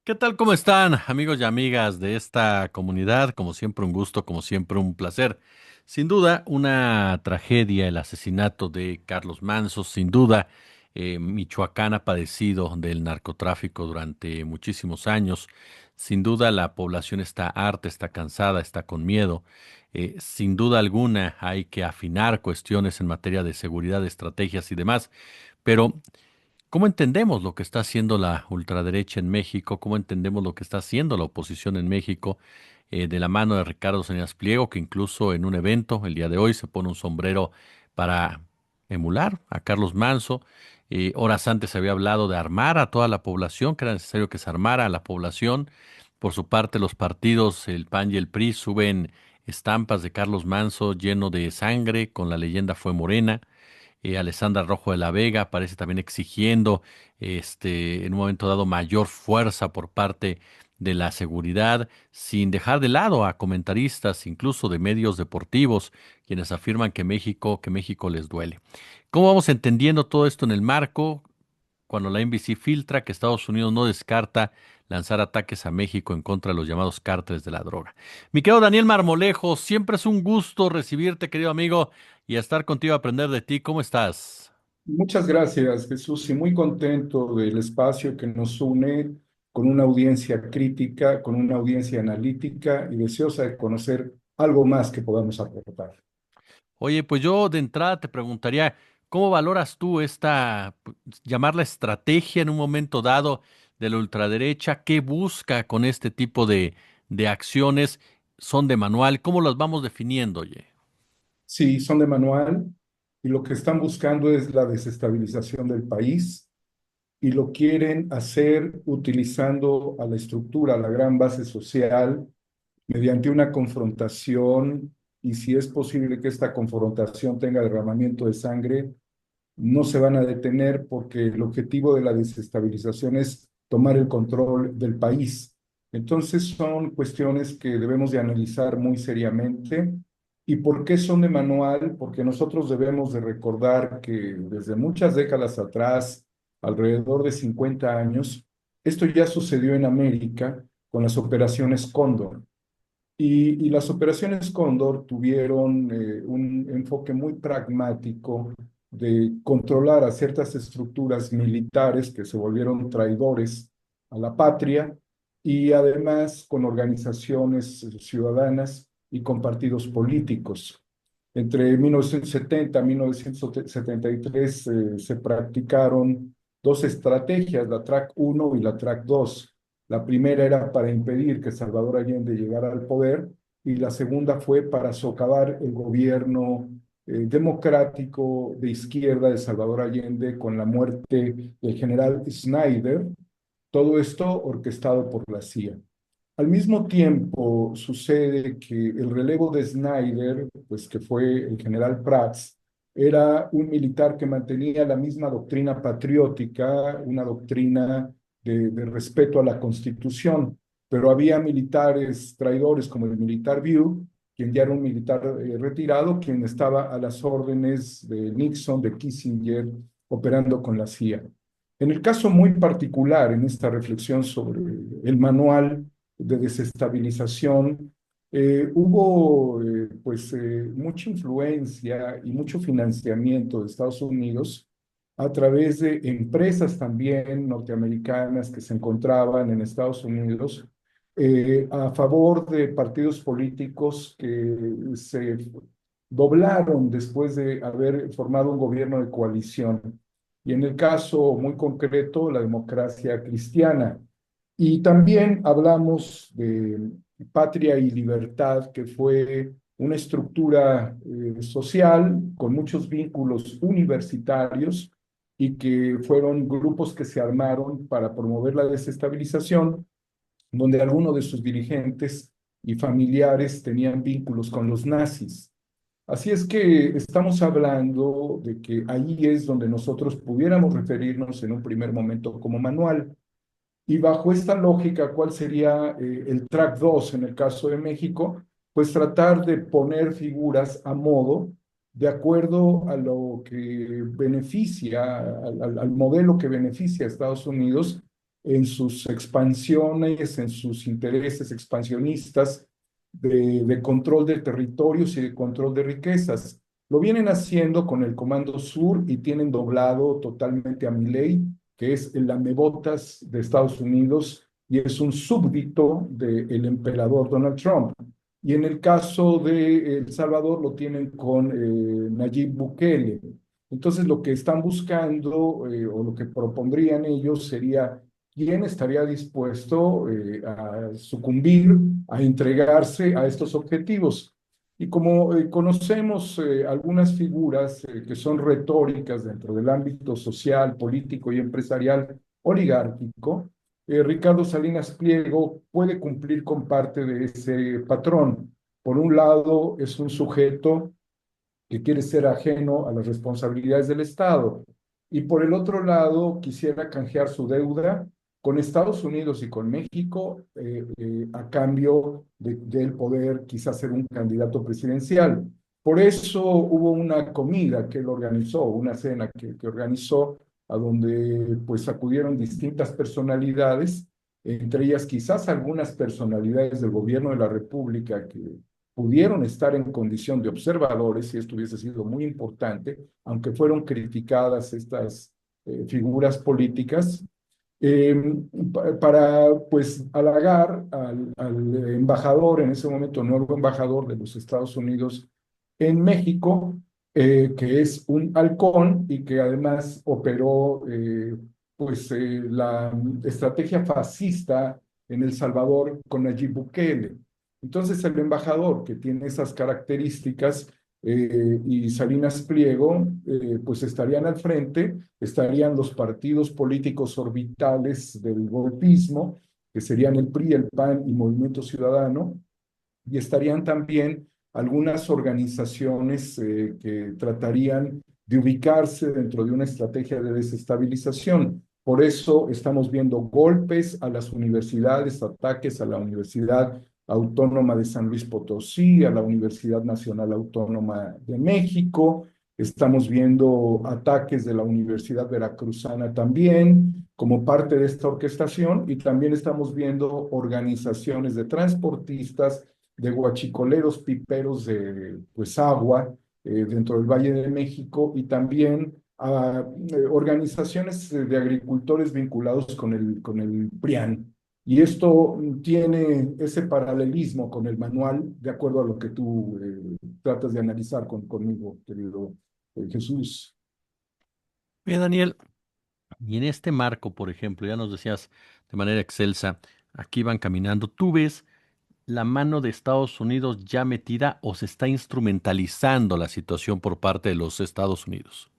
¿Qué tal? ¿Cómo están, amigos y amigas de esta comunidad? Como siempre, un gusto, como siempre, un placer. Sin duda, una tragedia, el asesinato de Carlos Manso. Sin duda, Michoacán ha padecido del narcotráfico durante muchísimos años. Sin duda, la población está harta, está cansada, está con miedo. Sin duda alguna, hay que afinar cuestiones en materia de seguridad, estrategias y demás. Pero ¿cómo entendemos lo que está haciendo la ultraderecha en México? ¿Cómo entendemos lo que está haciendo la oposición en México de la mano de Ricardo Salinas Pliego, que incluso en un evento el día de hoy se pone un sombrero para emular a Carlos Manso? Horas antes se había hablado de armar a toda la población, que era necesario que se armara a la población. Por su parte, los partidos, el PAN y el PRI, suben estampas de Carlos Manso lleno de sangre con la leyenda Fue Morena. Alessandra Rojo de la Vega aparece también exigiendo en un momento dado mayor fuerza por parte de la seguridad, sin dejar de lado a comentaristas, incluso de medios deportivos, quienes afirman que México les duele. ¿Cómo vamos entendiendo todo esto en el marco cuando la NBC filtra que Estados Unidos no descarta lanzar ataques a México en contra de los llamados cárteles de la droga? Mi querido Daniel Marmolejo, siempre es un gusto recibirte, querido amigo, y estar contigo a aprender de ti. ¿Cómo estás? Muchas gracias, Jesús, y muy contento del espacio que nos une con una audiencia crítica, con una audiencia analítica y deseosa de conocer algo más que podamos aportar. Oye, pues yo de entrada te preguntaría, ¿cómo valoras tú llamarla estrategia en un momento dado de la ultraderecha? ¿Qué busca con este tipo de acciones? ¿Son de manual? ¿Cómo las vamos definiendo, oye? Sí, son de manual y lo que están buscando es la desestabilización del país y lo quieren hacer utilizando a la estructura, a la gran base social, mediante una confrontación y si es posible que esta confrontación tenga derramamiento de sangre, no se van a detener porque el objetivo de la desestabilización es tomar el control del país. Entonces son cuestiones que debemos de analizar muy seriamente. ¿Y por qué son de manual? Porque nosotros debemos de recordar que desde muchas décadas atrás, alrededor de 50 años, esto ya sucedió en América con las operaciones Cóndor. Y las operaciones Cóndor tuvieron un enfoque muy pragmático de controlar a ciertas estructuras militares que se volvieron traidores a la patria y además con organizaciones ciudadanas y con partidos políticos. Entre 1970 y 1973 se practicaron dos estrategias, la Track 1 y la Track 2. La primera era para impedir que Salvador Allende llegara al poder y la segunda fue para socavar el gobierno democrático de izquierda de Salvador Allende con la muerte del general Snyder, todo esto orquestado por la CIA. Al mismo tiempo, sucede que el relevo de Snyder, pues que fue el general Prats, era un militar que mantenía la misma doctrina patriótica, una doctrina de respeto a la Constitución, pero había militares traidores como el militar View, quien ya era un militar retirado, quien estaba a las órdenes de Nixon, de Kissinger, operando con la CIA. En el caso muy particular, en esta reflexión sobre el manual de desestabilización, hubo mucha influencia y mucho financiamiento de Estados Unidos a través de empresas también norteamericanas que se encontraban en Estados Unidos a favor de partidos políticos que se doblaron después de haber formado un gobierno de coalición. Y en el caso muy concreto, la democracia cristiana. Y también hablamos de Patria y Libertad, que fue una estructura social con muchos vínculos universitarios y que fueron grupos que se armaron para promover la desestabilización, donde algunos de sus dirigentes y familiares tenían vínculos con los nazis. Así es que estamos hablando de que ahí es donde nosotros pudiéramos referirnos en un primer momento como manual. Y bajo esta lógica, ¿cuál sería el track 2 en el caso de México? Pues tratar de poner figuras a modo de acuerdo a lo que beneficia, al modelo que beneficia a Estados Unidos en sus expansiones, en sus intereses expansionistas de control de territorios y de control de riquezas. Lo vienen haciendo con el Comando Sur y tienen doblado totalmente a Milei, que es el lamebotas de Estados Unidos y es un súbdito del emperador Donald Trump. Y en el caso de El Salvador lo tienen con Nayib Bukele. Entonces lo que están buscando o lo que propondrían ellos sería quién estaría dispuesto a sucumbir, a entregarse a estos objetivos. Y como conocemos algunas figuras que son retóricas dentro del ámbito social, político y empresarial oligárquico, Ricardo Salinas Pliego puede cumplir con parte de ese patrón. Por un lado, es un sujeto que quiere ser ajeno a las responsabilidades del Estado. Y por el otro lado, quisiera canjear su deuda con Estados Unidos y con México a cambio del poder quizás ser un candidato presidencial. Por eso hubo una comida que él organizó, una cena que organizó, a donde pues acudieron distintas personalidades, entre ellas quizás algunas personalidades del gobierno de la República que pudieron estar en condición de observadores, y esto hubiese sido muy importante, aunque fueron criticadas estas figuras políticas, eh, para pues halagar al embajador, en ese momento nuevo embajador de los Estados Unidos en México, que es un halcón y que además operó pues la estrategia fascista en El Salvador con Nayib Bukele. Entonces el embajador que tiene esas características y Salinas Pliego, pues estarían al frente, estarían los partidos políticos orbitales del golpismo, que serían el PRI, el PAN y Movimiento Ciudadano, y estarían también algunas organizaciones que tratarían de ubicarse dentro de una estrategia de desestabilización. Por eso estamos viendo golpes a las universidades, ataques a la Universidad Autónoma de San Luis Potosí, a la Universidad Nacional Autónoma de México. Estamos viendo ataques de la Universidad Veracruzana también como parte de esta orquestación y también estamos viendo organizaciones de transportistas, de guachicoleros, piperos de pues agua dentro del Valle de México y también a organizaciones de agricultores vinculados con el PRIAN. Y esto tiene ese paralelismo con el manual, de acuerdo a lo que tú tratas de analizar conmigo, querido Jesús. Bien, Daniel, y en este marco, por ejemplo, ya nos decías de manera excelsa, aquí van caminando, ¿tú ves la mano de Estados Unidos ya metida o se está instrumentalizando la situación por parte de los Estados Unidos?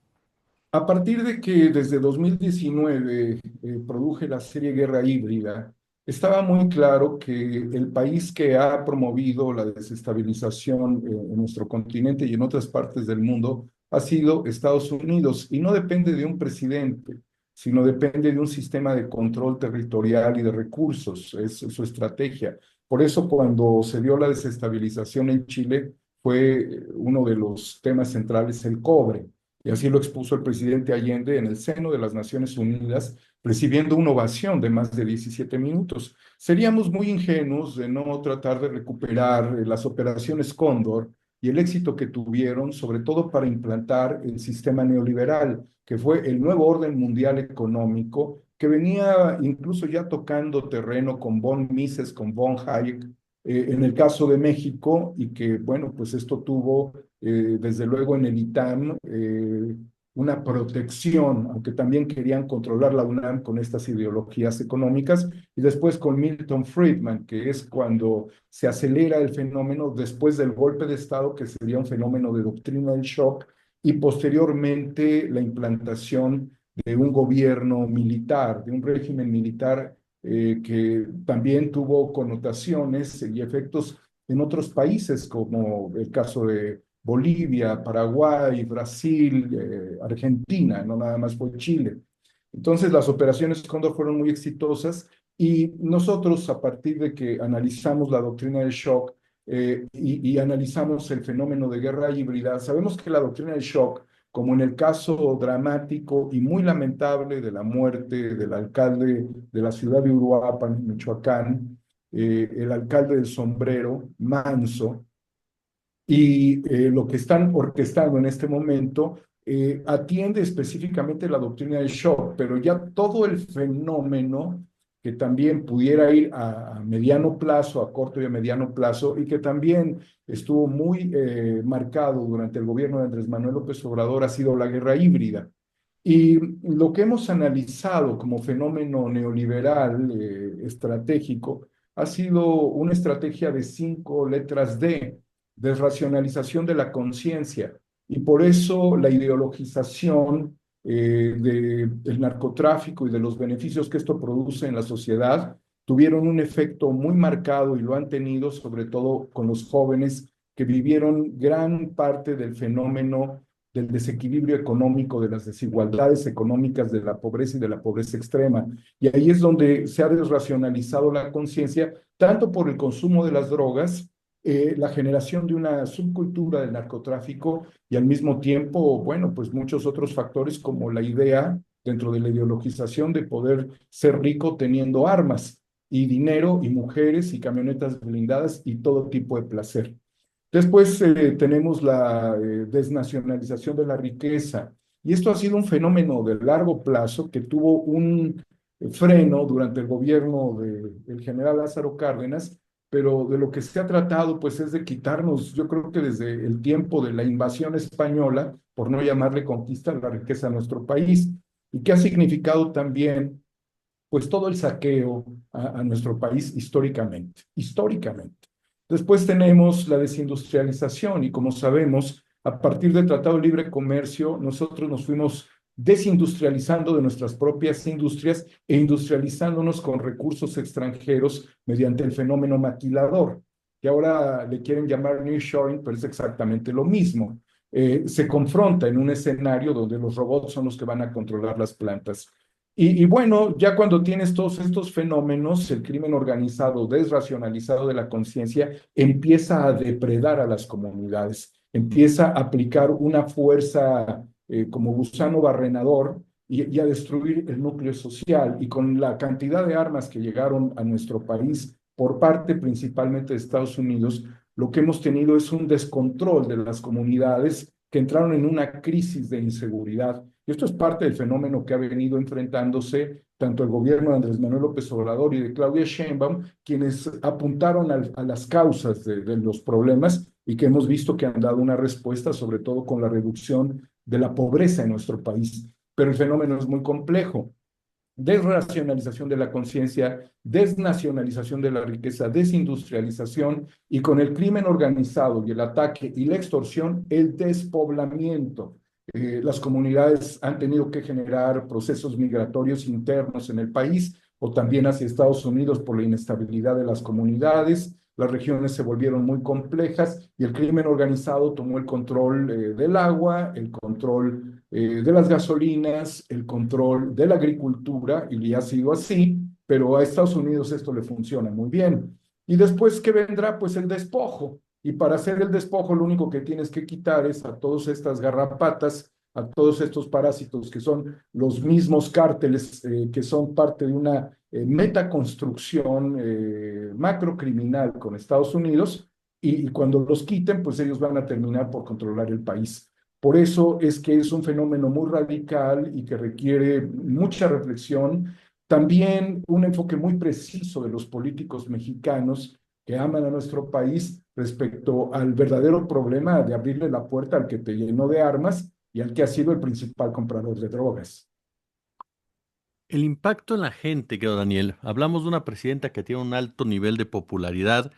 A partir de que desde 2019 produje la serie Guerra Híbrida, estaba muy claro que el país que ha promovido la desestabilización en nuestro continente y en otras partes del mundo ha sido Estados Unidos y no depende de un presidente, sino depende de un sistema de control territorial y de recursos, es su estrategia. Por eso cuando se dio la desestabilización en Chile fue uno de los temas centrales el cobre. Y así lo expuso el presidente Allende en el seno de las Naciones Unidas, recibiendo una ovación de más de 17 minutos. Seríamos muy ingenuos de no tratar de recuperar las operaciones Cóndor y el éxito que tuvieron, sobre todo para implantar el sistema neoliberal, que fue el nuevo orden mundial económico, que venía incluso ya tocando terreno con von Mises, con von Hayek, en el caso de México, y que, bueno, pues esto tuvo desde luego en el ITAM, una protección, aunque también querían controlar la UNAM con estas ideologías económicas, y después con Milton Friedman, que es cuando se acelera el fenómeno después del golpe de Estado, que sería un fenómeno de doctrina del shock, y posteriormente la implantación de un gobierno militar, de un régimen militar que también tuvo connotaciones y efectos en otros países, como el caso de Bolivia, Paraguay, Brasil, Argentina, no nada más fue Chile. Entonces las operaciones Cóndor fueron muy exitosas y nosotros a partir de que analizamos la doctrina del shock y analizamos el fenómeno de guerra híbrida, sabemos que la doctrina del shock como en el caso dramático y muy lamentable de la muerte del alcalde de la ciudad de Uruapan, Michoacán, el alcalde del Sombrero, Manso, y lo que están orquestando en este momento atiende específicamente la doctrina del shock, pero ya todo el fenómeno que también pudiera ir a mediano plazo, a corto y a mediano plazo, y que también estuvo muy marcado durante el gobierno de Andrés Manuel López Obrador, ha sido la guerra híbrida. Y lo que hemos analizado como fenómeno neoliberal estratégico ha sido una estrategia de 5 letras D: desracionalización de la conciencia. Y por eso la ideologización del narcotráfico y de los beneficios que esto produce en la sociedad tuvieron un efecto muy marcado y lo han tenido sobre todo con los jóvenes que vivieron gran parte del fenómeno del desequilibrio económico, de las desigualdades económicas, de la pobreza y de la pobreza extrema. Y ahí es donde se ha desracionalizado la conciencia, tanto por el consumo de las drogas, la generación de una subcultura del narcotráfico y al mismo tiempo, bueno, pues muchos otros factores como la idea dentro de la ideologización de poder ser rico teniendo armas y dinero y mujeres y camionetas blindadas y todo tipo de placer. Después tenemos la desnacionalización de la riqueza, y esto ha sido un fenómeno de largo plazo que tuvo un freno durante el gobierno del general Lázaro Cárdenas, pero de lo que se ha tratado pues es de quitarnos, yo creo que desde el tiempo de la invasión española, por no llamarle conquista, la riqueza a nuestro país, y que ha significado también pues todo el saqueo a nuestro país históricamente, históricamente. Después tenemos la desindustrialización y como sabemos, a partir del Tratado de Libre Comercio, nosotros nos fuimos desindustrializando de nuestras propias industrias e industrializándonos con recursos extranjeros mediante el fenómeno maquilador, que ahora le quieren llamar nearshoring, pero es exactamente lo mismo. Se confronta en un escenario donde los robots son los que van a controlar las plantas. Y bueno, ya cuando tienes todos estos fenómenos, el crimen organizado desracionalizado de la conciencia empieza a depredar a las comunidades, empieza a aplicar una fuerza como gusano barrenador y a destruir el núcleo social. Y con la cantidad de armas que llegaron a nuestro país por parte principalmente de Estados Unidos, lo que hemos tenido es un descontrol de las comunidades que entraron en una crisis de inseguridad. Y esto es parte del fenómeno que ha venido enfrentándose tanto el gobierno de Andrés Manuel López Obrador y de Claudia Sheinbaum, quienes apuntaron a las causas de los problemas y que hemos visto que han dado una respuesta, sobre todo con la reducción de la pobreza en nuestro país. Pero el fenómeno es muy complejo: desracionalización de la conciencia, desnacionalización de la riqueza, desindustrialización y con el crimen organizado y el ataque y la extorsión, el despoblamiento. Las comunidades han tenido que generar procesos migratorios internos en el país o también hacia Estados Unidos por la inestabilidad de las comunidades. Las regiones se volvieron muy complejas y el crimen organizado tomó el control del agua, el control de las gasolinas, el control de la agricultura, y ha sido así, pero a Estados Unidos esto le funciona muy bien. Y después, ¿qué vendrá? Pues el despojo. Y para hacer el despojo, lo único que tienes que quitar es a todas estas garrapatas, a todos estos parásitos que son los mismos cárteles que son parte de una metaconstrucción macrocriminal con Estados Unidos, y cuando los quiten, pues ellos van a terminar por controlar el país. Por eso es que es un fenómeno muy radical y que requiere mucha reflexión, también un enfoque muy preciso de los políticos mexicanos que aman a nuestro país respecto al verdadero problema de abrirle la puerta al que te llenó de armas y al que ha sido el principal comprador de drogas. El impacto en la gente, querido Daniel. Hablamos de una presidenta que tiene un alto nivel de popularidad,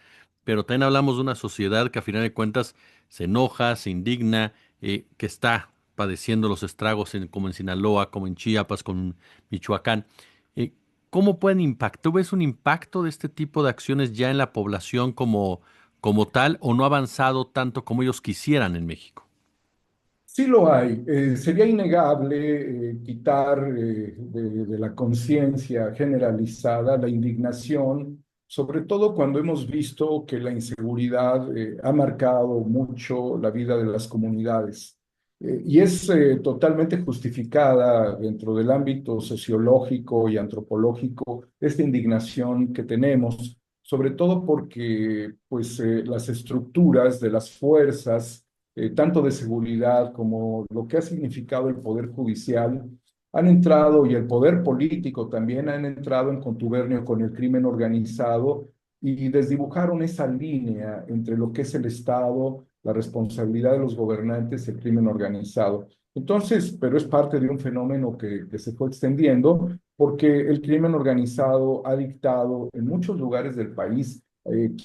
pero también hablamos de una sociedad que a final de cuentas se enoja, se indigna, que está padeciendo los estragos como en Sinaloa, como en Chiapas, como en Michoacán. Eh, ¿Cómo pueden impactar? ¿Tú ves un impacto de este tipo de acciones ya en la población como tal o no ha avanzado tanto como ellos quisieran en México? Sí lo hay. Sería innegable quitar de la conciencia generalizada la indignación, sobre todo cuando hemos visto que la inseguridad ha marcado mucho la vida de las comunidades. Y es totalmente justificada dentro del ámbito sociológico y antropológico esta indignación que tenemos, sobre todo porque pues, las estructuras de las fuerzas, tanto de seguridad como lo que ha significado el poder judicial, han entrado, y el poder político también han entrado en contubernio con el crimen organizado y desdibujaron esa línea entre lo que es el Estado, la responsabilidad de los gobernantes, el crimen organizado. Entonces, pero es parte de un fenómeno que se fue extendiendo porque el crimen organizado ha dictado en muchos lugares del país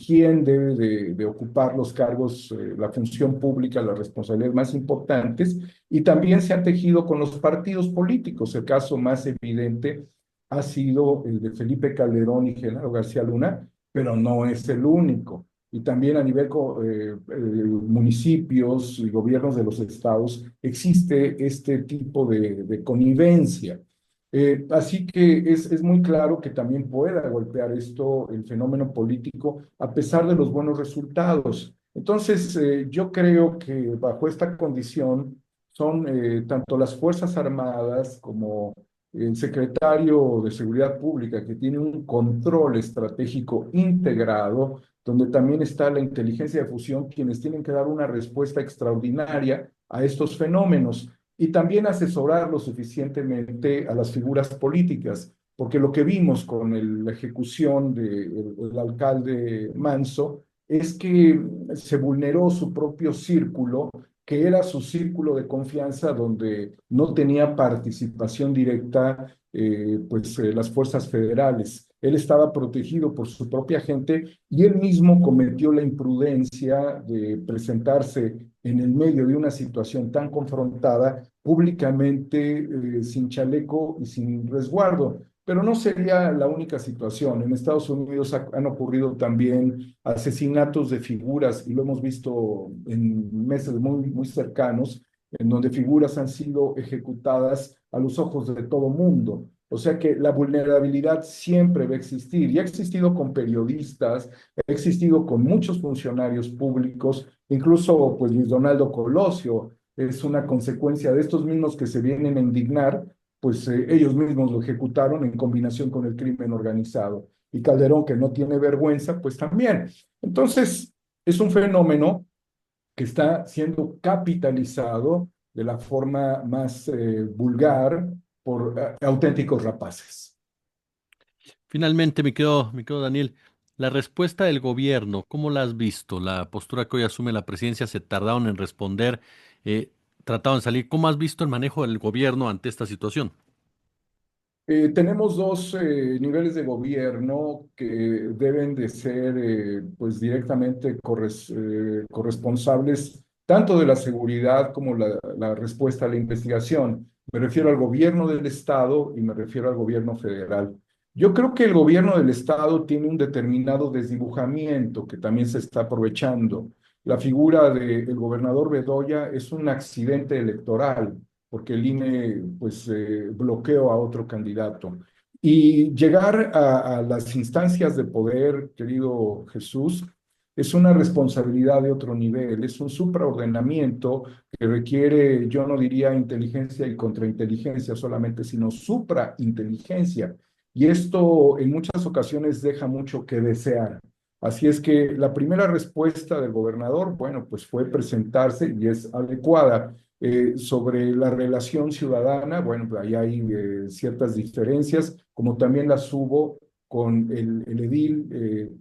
quién debe de ocupar los cargos, la función pública, las responsabilidades más importantes, y también se ha tejido con los partidos políticos. El caso más evidente ha sido el de Felipe Calderón y Genaro García Luna, pero no es el único. Y también a nivel municipios y gobiernos de los estados existe este tipo de connivencia. Así que es muy claro que también pueda golpear esto el fenómeno político a pesar de los buenos resultados. Entonces, yo creo que bajo esta condición son tanto las Fuerzas Armadas como el secretario de Seguridad Pública, que tiene un control estratégico integrado, donde también está la inteligencia de fusión, quienes tienen que dar una respuesta extraordinaria a estos fenómenos y también asesorar lo suficientemente a las figuras políticas, porque lo que vimos con la ejecución del alcalde Manso es que se vulneró su propio círculo, que era su círculo de confianza donde no tenía participación directa las fuerzas federales. Él estaba protegido por su propia gente y él mismo cometió la imprudencia de presentarse en el medio de una situación tan confrontada públicamente, sin chaleco y sin resguardo. Pero no sería la única situación. En Estados Unidos han ocurrido también asesinatos de figuras, y lo hemos visto en meses muy cercanos, en donde figuras han sido ejecutadas a los ojos de todo mundo. O sea que la vulnerabilidad siempre va a existir, y ha existido con periodistas, ha existido con muchos funcionarios públicos, incluso pues Luis Donaldo Colosio es una consecuencia de estos mismos que se vienen a indignar, pues ellos mismos lo ejecutaron en combinación con el crimen organizado. Y Calderón, que no tiene vergüenza, pues también. Entonces, es un fenómeno que está siendo capitalizado de la forma más vulgar por auténticos rapaces. Finalmente, mi querido Daniel, la respuesta del gobierno, ¿cómo la has visto? La postura que hoy asume la presidencia, se tardaron en responder, eh, trataron de salir. ¿Cómo has visto el manejo del gobierno ante esta situación? Tenemos dos niveles de gobierno que deben de ser pues directamente corresponsables tanto de la seguridad como la respuesta a la investigación. Me refiero al gobierno del estado y me refiero al gobierno federal. Yo creo que el gobierno del estado tiene un determinado desdibujamiento que también se está aprovechando. La figura del gobernador Bedoya es un accidente electoral porque el INE pues bloqueó a otro candidato. Y llegar a las instancias de poder, querido Jesús, es una responsabilidad de otro nivel, es un supraordenamiento que requiere, yo no diría inteligencia y contrainteligencia solamente, sino suprainteligencia. Y esto en muchas ocasiones deja mucho que desear. Así es que la primera respuesta del gobernador, bueno, pues fue presentarse y es adecuada. Sobre la relación ciudadana, bueno, pues ahí hay ciertas diferencias, como también las hubo con el edil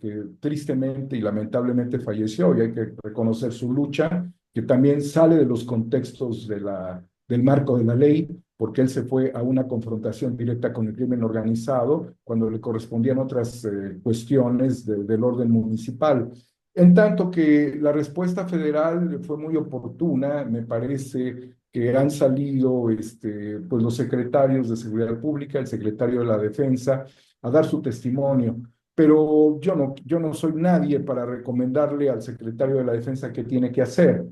que tristemente y lamentablemente falleció, y hay que reconocer su lucha, que también sale de los contextos del marco de la ley, porque él se fue a una confrontación directa con el crimen organizado cuando le correspondían otras cuestiones del orden municipal. En tanto que la respuesta federal fue muy oportuna, me parece que han salido pues los secretarios de Seguridad Pública, el secretario de la Defensa, a dar su testimonio. Pero yo no soy nadie para recomendarle al secretario de la Defensa qué tiene que hacer,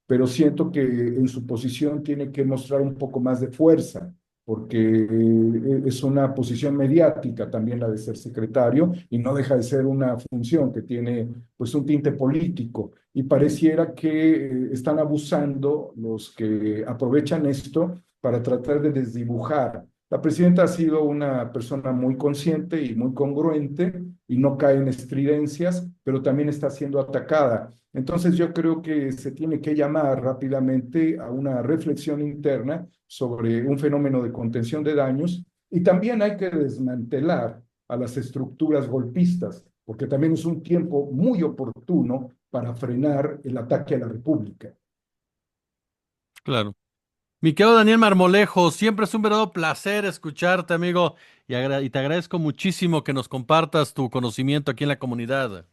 pero siento que en su posición tiene que mostrar un poco más de fuerza. porque es una posición mediática también la de ser secretario y no deja de ser una función que tiene pues un tinte político y pareciera que están abusando los que aprovechan esto para tratar de desdibujar. La presidenta ha sido una persona muy consciente y muy congruente y no cae en estridencias, pero también está siendo atacada. Entonces yo creo que se tiene que llamar rápidamente a una reflexión interna sobre un fenómeno de contención de daños y también hay que desmantelar a las estructuras golpistas, porque también es un tiempo muy oportuno para frenar el ataque a la República. Claro. Mi querido Daniel Marmolejo, siempre es un verdadero placer escucharte, amigo, y te agradezco muchísimo que nos compartas tu conocimiento aquí en la comunidad.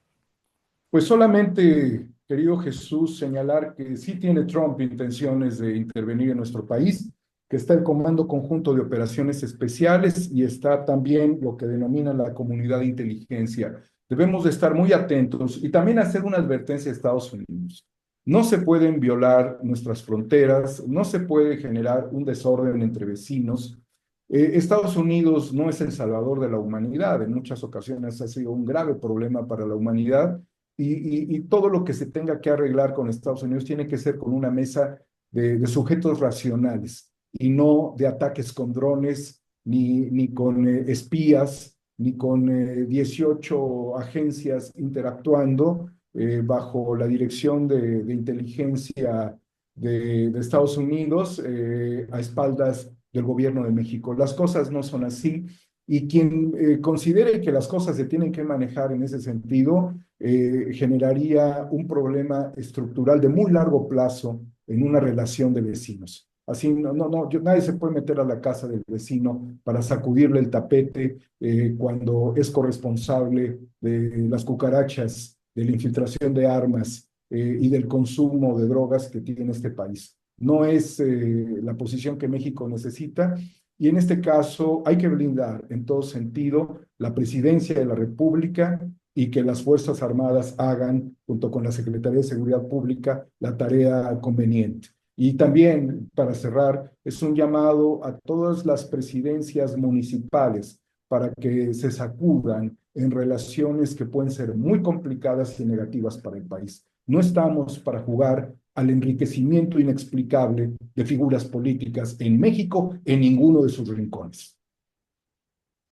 Pues solamente, querido Jesús, señalar que sí tiene Trump intenciones de intervenir en nuestro país, que está el Comando Conjunto de Operaciones Especiales y está también lo que denomina la comunidad de inteligencia. Debemos de estar muy atentos y también hacer una advertencia a Estados Unidos. No se pueden violar nuestras fronteras, no se puede generar un desorden entre vecinos. Estados Unidos no es el salvador de la humanidad, en muchas ocasiones ha sido un grave problema para la humanidad y todo lo que se tenga que arreglar con Estados Unidos tiene que ser con una mesa de sujetos racionales y no de ataques con drones, ni con espías, ni con 18 agencias interactuando bajo la dirección de inteligencia de Estados Unidos a espaldas del gobierno de México. Las cosas no son así y quien considere que las cosas se tienen que manejar en ese sentido, generaría un problema estructural de muy largo plazo en una relación de vecinos. Así, nadie se puede meter a la casa del vecino para sacudirle el tapete cuando es corresponsable de las cucarachas, de la infiltración de armas y del consumo de drogas que tiene este país. No es la posición que México necesita y en este caso hay que blindar en todo sentido la presidencia de la República y que las Fuerzas Armadas hagan, junto con la Secretaría de Seguridad Pública, la tarea conveniente. Y también, para cerrar, es un llamado a todas las presidencias municipales para que se sacudan en relaciones que pueden ser muy complicadas y negativas para el país. No estamos para jugar al enriquecimiento inexplicable de figuras políticas en México en ninguno de sus rincones.